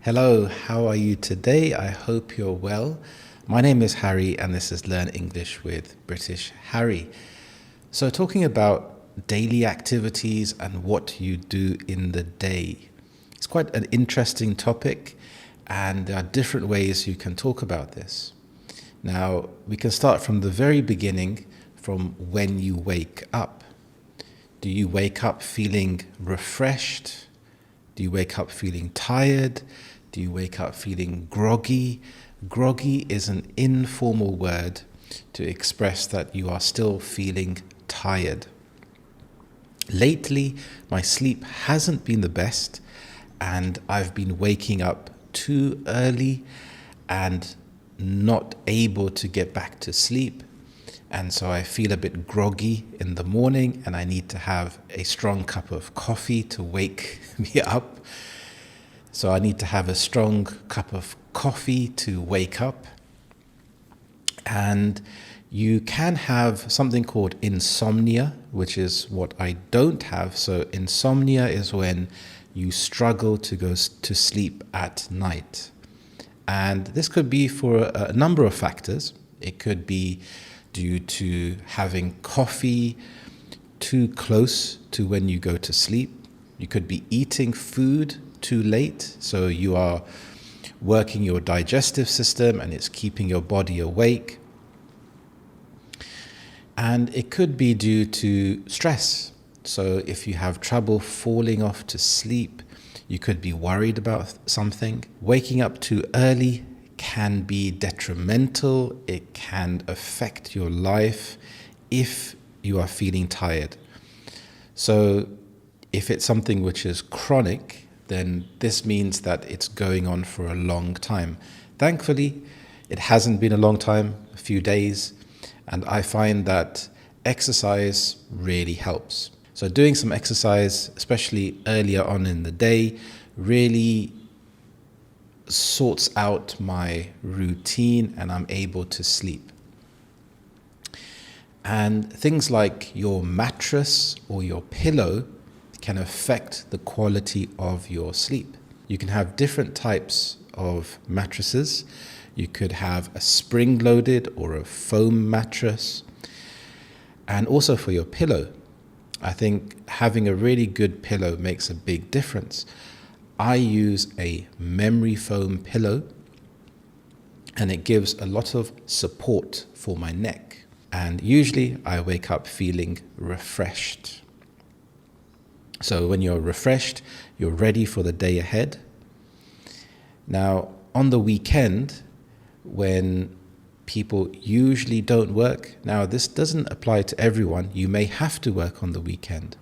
Hello, how are you today? I hope you're well. My name is Harry, and this is Learn English with British Harry. So, talking about daily activities and what you do in the day. It's quite an interesting topic, and there are different ways you can talk about this. Now, we can start from the very beginning, from when you wake up. Do you wake up feeling refreshed? Do you wake up feeling tired? Do you wake up feeling groggy? Groggy is an informal word to express that you are still feeling tired. Lately, my sleep hasn't been the best, and I've been waking up too early and not able to get back to sleep. And so I feel a bit groggy in the morning, and I need to have a strong cup of coffee to wake me up. So I need to have a strong cup of coffee to wake up. And you can have something called insomnia, which is what I don't have. So insomnia is when you struggle to go to sleep at night. And this could be for a number of factors. It could be due to having coffee too close to when you go to sleep. You could be eating food too late, so you are working your digestive system and it's keeping your body awake. And it could be due to stress. So if you have trouble falling off to sleep, you could be worried about something. Waking up too early can be detrimental. It can affect your life if you are feeling tired. So if it's something which is chronic, then this means that it's going on for a long time. Thankfully, it hasn't been a long time, a few days, and I find that exercise really helps. So doing some exercise, especially earlier on in the day, really sorts out my routine and I'm able to sleep. And things like your mattress or your pillow can affect the quality of your sleep. You can have different types of mattresses. You could have a spring-loaded or a foam mattress. And also for your pillow, I think having a really good pillow makes a big difference. I use a memory foam pillow, and it gives a lot of support for my neck. And usually I wake up feeling refreshed. So when you're refreshed, you're ready for the day ahead. Now, on the weekend, when people usually don't work, now this doesn't apply to everyone. You may have to work on the weekend.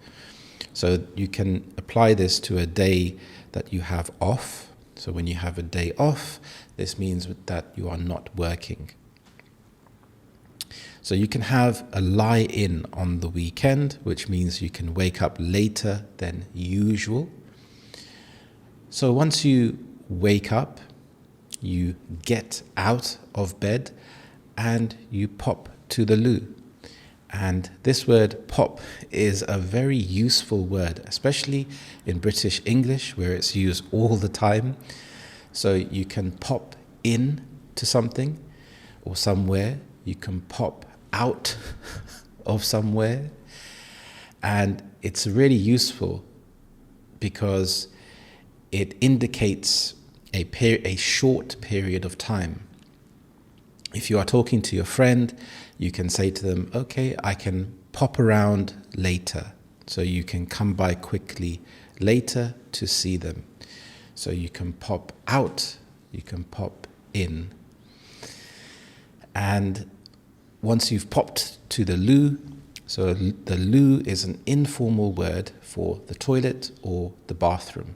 So you can apply this to a day that you have off. So when you have a day off, this means that you are not working. So you can have a lie-in on the weekend, which means you can wake up later than usual. So once you wake up, you get out of bed and you pop to the loo. And this word pop is a very useful word, especially in British English where it's used all the time. So you can pop in to something or somewhere. You can pop out of somewhere. And it's really useful because it indicates a short period of time. If you are talking to your friend, you can say to them, okay, I can pop around later. So you can come by quickly later to see them. So you can pop out, you can pop in. And once you've popped to the loo, so the loo is an informal word for the toilet or the bathroom.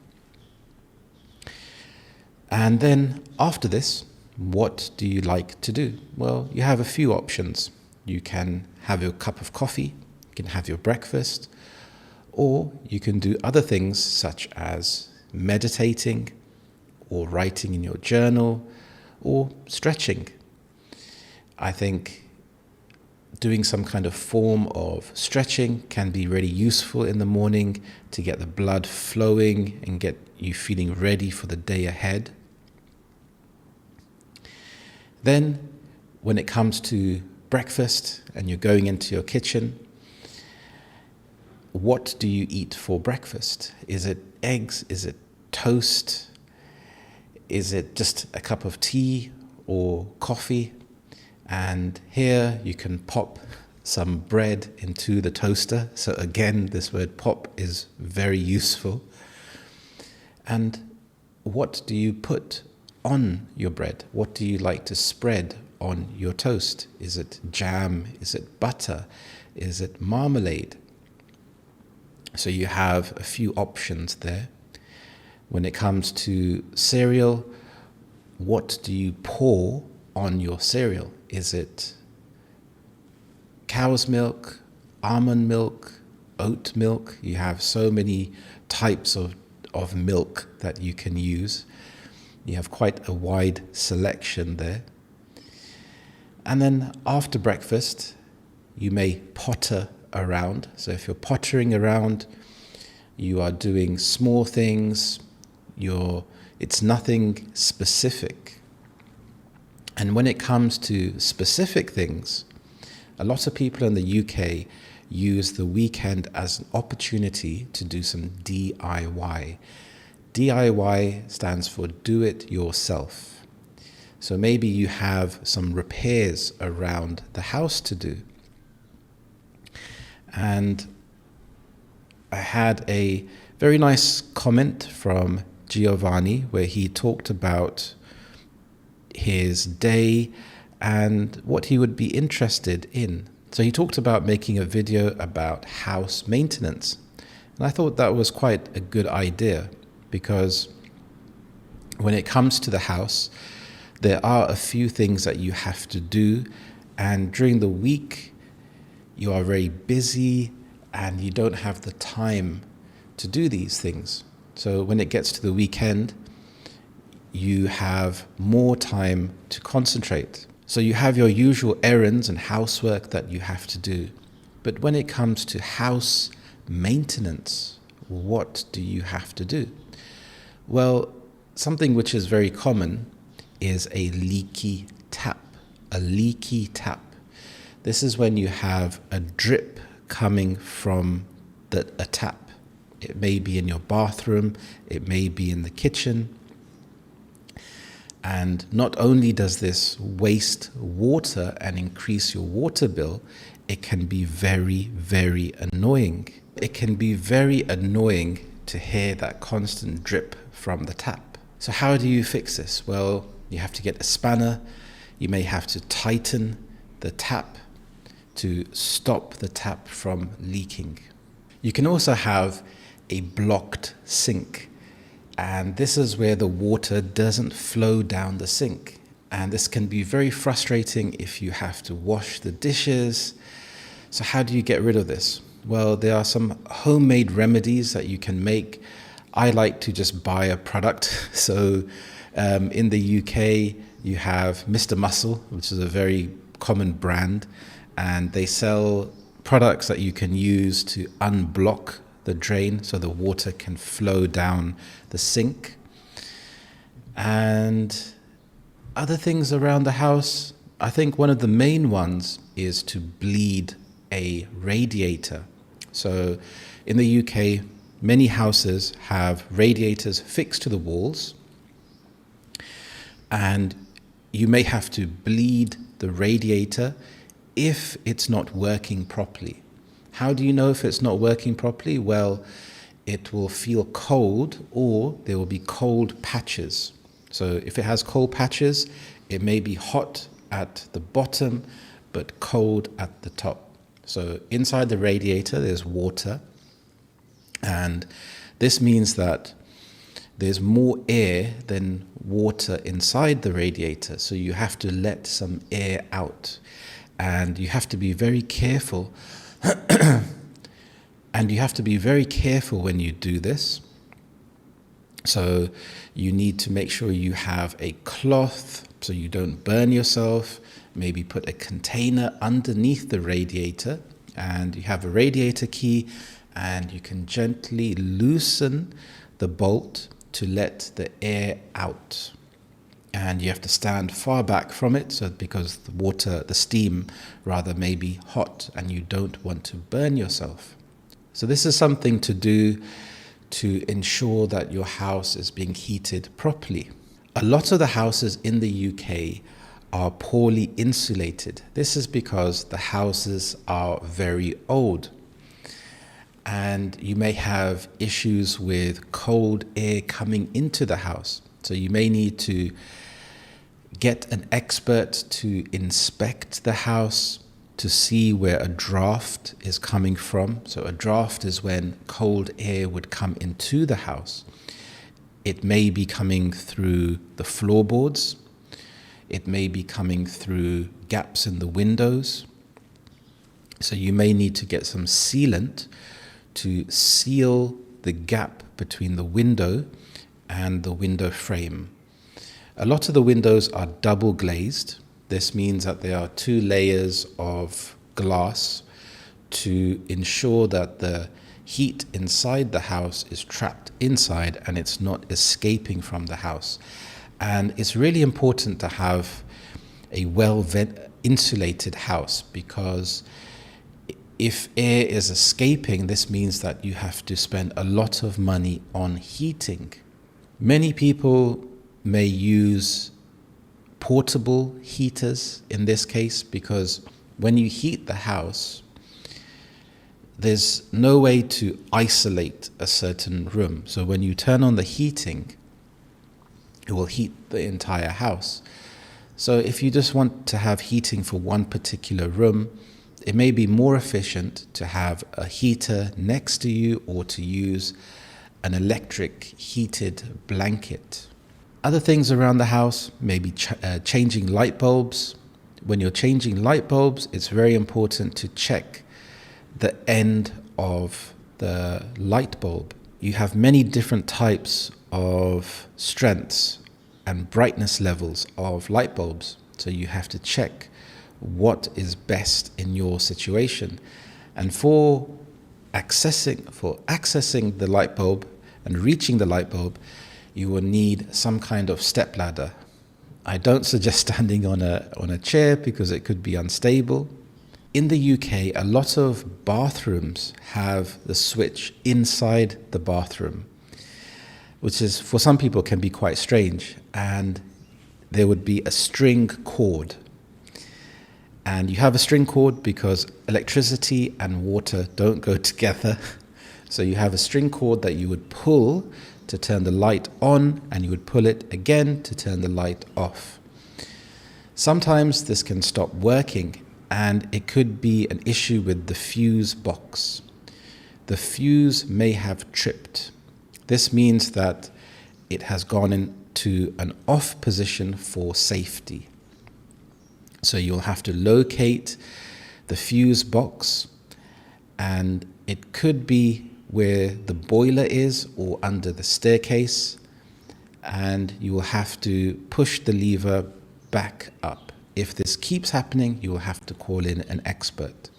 And then after this, what do you like to do? Well, you have a few options. You can have your cup of coffee, you can have your breakfast, or you can do other things such as meditating or writing in your journal or stretching. I think doing some kind of form of stretching can be really useful in the morning to get the blood flowing and get you feeling ready for the day ahead. Then, when it comes to breakfast and you're going into your kitchen, what do you eat for breakfast? Is it eggs? Is it toast? Is it just a cup of tea or coffee? And here you can pop some bread into the toaster. So again, this word pop is very useful. And what do you put on your bread? What do you like to spread on your toast? Is it jam? Is it butter? Is it marmalade? So you have a few options there. When it comes to cereal, what do you pour on your cereal? Is it cow's milk, almond milk, oat milk? You have so many types of milk that you can use. You have quite a wide selection there. And then after breakfast, you may potter around. So if you're pottering around, you are doing small things. It's nothing specific. And when it comes to specific things, a lot of people in the UK use the weekend as an opportunity to do some DIY. DIY stands for do it yourself. So maybe you have some repairs around the house to do. And I had a very nice comment from Giovanni where he talked about his day and what he would be interested in. So he talked about making a video about house maintenance. And I thought that was quite a good idea because when it comes to the house, there are a few things that you have to do. And during the week, you are very busy and you don't have the time to do these things. So when it gets to the weekend, you have more time to concentrate. So you have your usual errands and housework that you have to do. But when it comes to house maintenance, what do you have to do? Well, something which is very common is a leaky tap. A leaky tap. This is when you have a drip coming from a tap. It may be in your bathroom, it may be in the kitchen. And not only does this waste water and increase your water bill, it can be very, very annoying. It can be very annoying to hear that constant drip from the tap. So how do you fix this? Well, you have to get a spanner. You may have to tighten the tap to stop the tap from leaking. You can also have a blocked sink. And this is where the water doesn't flow down the sink. And this can be very frustrating if you have to wash the dishes. So how do you get rid of this? Well, there are some homemade remedies that you can make. I like to just buy a product. So in the UK, you have Mr. Muscle, which is a very common brand. And they sell products that you can use to unblock the drain so the water can flow down the sink. And other things around the house, I think one of the main ones is to bleed a radiator. So in the UK, many houses have radiators fixed to the walls, and you may have to bleed the radiator if it's not working properly. How do you know if it's not working properly? Well, it will feel cold or there will be cold patches. So if it has cold patches, it may be hot at the bottom but cold at the top. So inside the radiator there's water, and this means that there's more air than water inside the radiator. So you have to let some air out, and you have to be very careful. And you have to be very careful when you do this. So you need to make sure you have a cloth so you don't burn yourself. Maybe put a container underneath the radiator, and you have a radiator key, and you can gently loosen the bolt to let the air out. And you have to stand far back from it, so because the steam rather, may be hot and you don't want to burn yourself. So this is something to do to ensure that your house is being heated properly. A lot of the houses in the UK are poorly insulated. This is because the houses are very old, and you may have issues with cold air coming into the house. So you may need to get an expert to inspect the house to see where a draft is coming from. So a draft is when cold air would come into the house. It may be coming through the floorboards. It may be coming through gaps in the windows. So you may need to get some sealant to seal the gap between the window and the window frame. A lot of the windows are double glazed. This means that there are 2 layers of glass to ensure that the heat inside the house is trapped inside and it's not escaping from the house. And it's really important to have a well-insulated house, because if air is escaping, this means that you have to spend a lot of money on heating. Many people may use portable heaters in this case, because when you heat the house, there's no way to isolate a certain room. So when you turn on the heating, it will heat the entire house. So if you just want to have heating for one particular room, it may be more efficient to have a heater next to you or to use an electric heated blanket. Other things around the house, maybe changing light bulbs. When you're changing light bulbs, it's very important to check the end of the light bulb. You have many different types of strengths and brightness levels of light bulbs. So you have to check what is best in your situation. And for accessing the light bulb and reaching the light bulb, you will need some kind of step ladder. I don't suggest standing on a chair because it could be unstable. In the UK, a lot of bathrooms have the switch inside the bathroom, which is, for some people, can be quite strange. And there would be a string cord. And you have a string cord because electricity and water don't go together. So you have a string cord that you would pull to turn the light on, and you would pull it again to turn the light off. Sometimes this can stop working, and it could be an issue with the fuse box. The fuse may have tripped. This means that it has gone into an off position for safety. So you'll have to locate the fuse box, and it could be where the boiler is or under the staircase, and you will have to push the lever back up. If this keeps happening, you will have to call in an expert.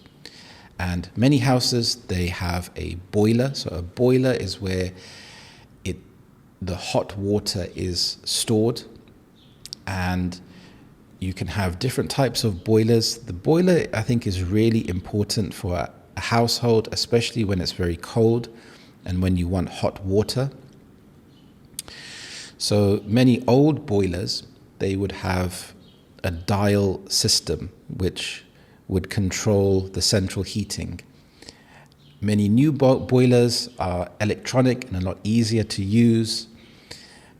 And many houses, they have a boiler. So a boiler is where the hot water is stored, and you can have different types of boilers. The boiler, I think, is really important for a household, especially when it's very cold and when you want hot water. So many old boilers, they would have a dial system which would control the central heating. Many new boilers are electronic and a lot easier to use.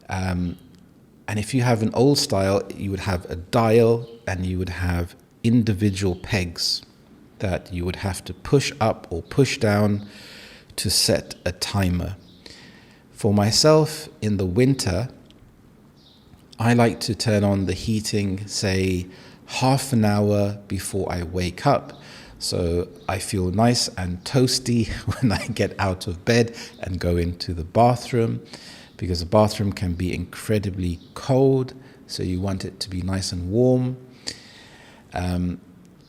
And if you have an old style, you would have a dial and you would have individual pegs that you would have to push up or push down to set a timer. For myself, in the winter, I like to turn on the heating, say, half an hour before I wake up. So I feel nice and toasty when I get out of bed and go into the bathroom. because a bathroom can be incredibly cold, so you want it to be nice and warm.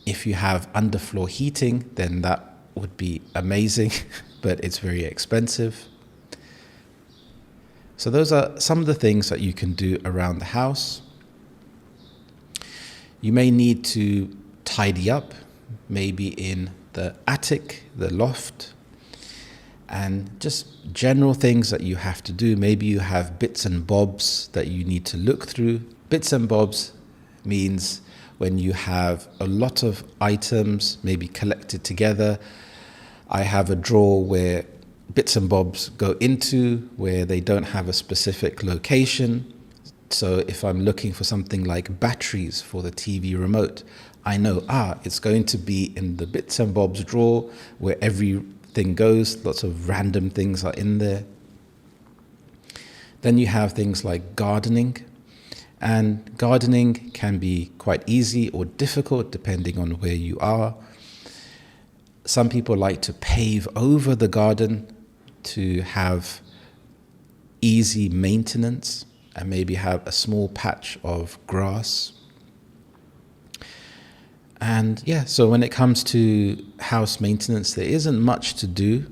If you have underfloor heating, then that would be amazing, but it's very expensive. So those are some of the things that you can do around the house. You may need to tidy up, maybe in the attic, the loft, and just general things that you have to do. Maybe you have bits and bobs that you need to look through. Bits and bobs means when you have a lot of items maybe collected together. I have a drawer where bits and bobs go into, where they don't have a specific location. So if I'm looking for something like batteries for the TV remote, I know, it's going to be in the bits and bobs drawer where everything goes. Lots of random things are in there. Then you have things like gardening. And gardening can be quite easy or difficult depending on where you are. Some people like to pave over the garden to have easy maintenance and maybe have a small patch of grass. And so when it comes to house maintenance, there isn't much to do.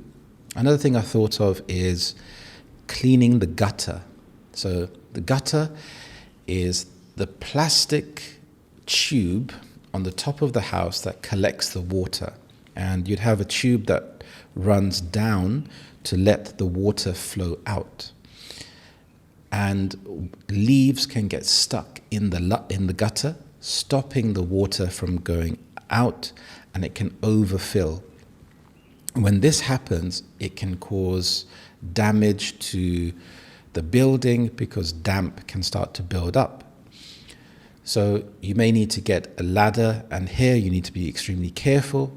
Another thing I thought of is cleaning the gutter. So the gutter is the plastic tube on the top of the house that collects the water. And you'd have a tube that runs down to let the water flow out. And leaves can get stuck in the gutter, stopping the water from going out, and it can overfill. When this happens, it can cause damage to the building because damp can start to build up. So you may need to get a ladder, and here you need to be extremely careful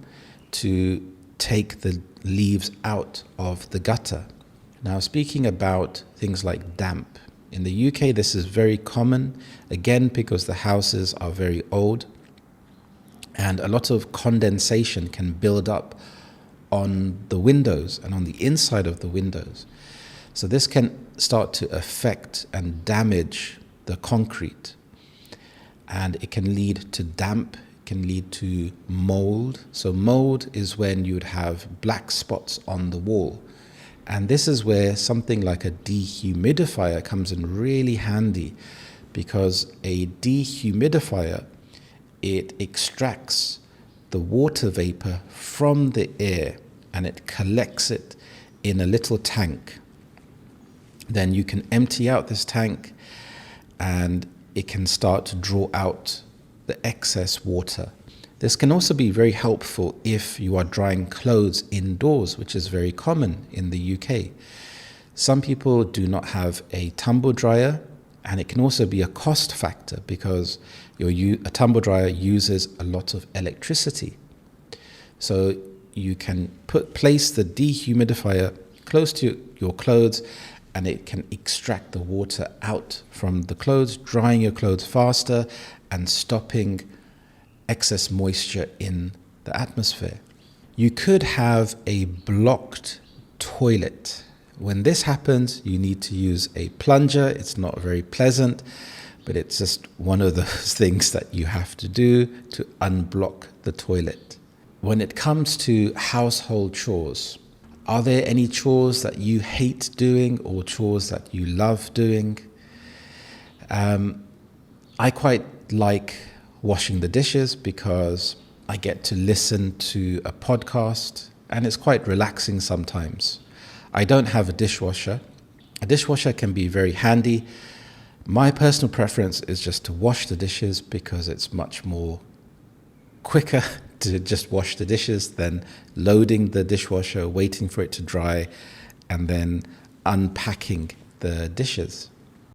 to take the leaves out of the gutter. Now, speaking about things like damp, in the UK this is very common, again because the houses are very old and a lot of condensation can build up on the windows and on the inside of the windows. So this can start to affect and damage the concrete, and it can lead to damp, it can lead to mold. So mold is when you'd have black spots on the wall, and this is where something like a dehumidifier comes in really handy, because a dehumidifier, it extracts the water vapor from the air and it collects it in a little tank. Then you can empty out this tank and it can start to draw out the excess water. This can also be very helpful if you are drying clothes indoors, which is very common in the UK. Some people do not have a tumble dryer, and it can also be a cost factor because a tumble dryer uses a lot of electricity. So you can place the dehumidifier close to your clothes, and it can extract the water out from the clothes, drying your clothes faster and stopping excess moisture in the atmosphere. You could have a blocked toilet. When this happens, you need to use a plunger. It's not very pleasant, but it's just one of those things that you have to do to unblock the toilet. When it comes to household chores, are there any chores that you hate doing or chores that you love doing? I quite like washing the dishes because I get to listen to a podcast and it's quite relaxing sometimes. I don't have a dishwasher. A dishwasher can be very handy. My personal preference is just to wash the dishes because it's much more quicker to just wash the dishes than loading the dishwasher, waiting for it to dry, and then unpacking the dishes.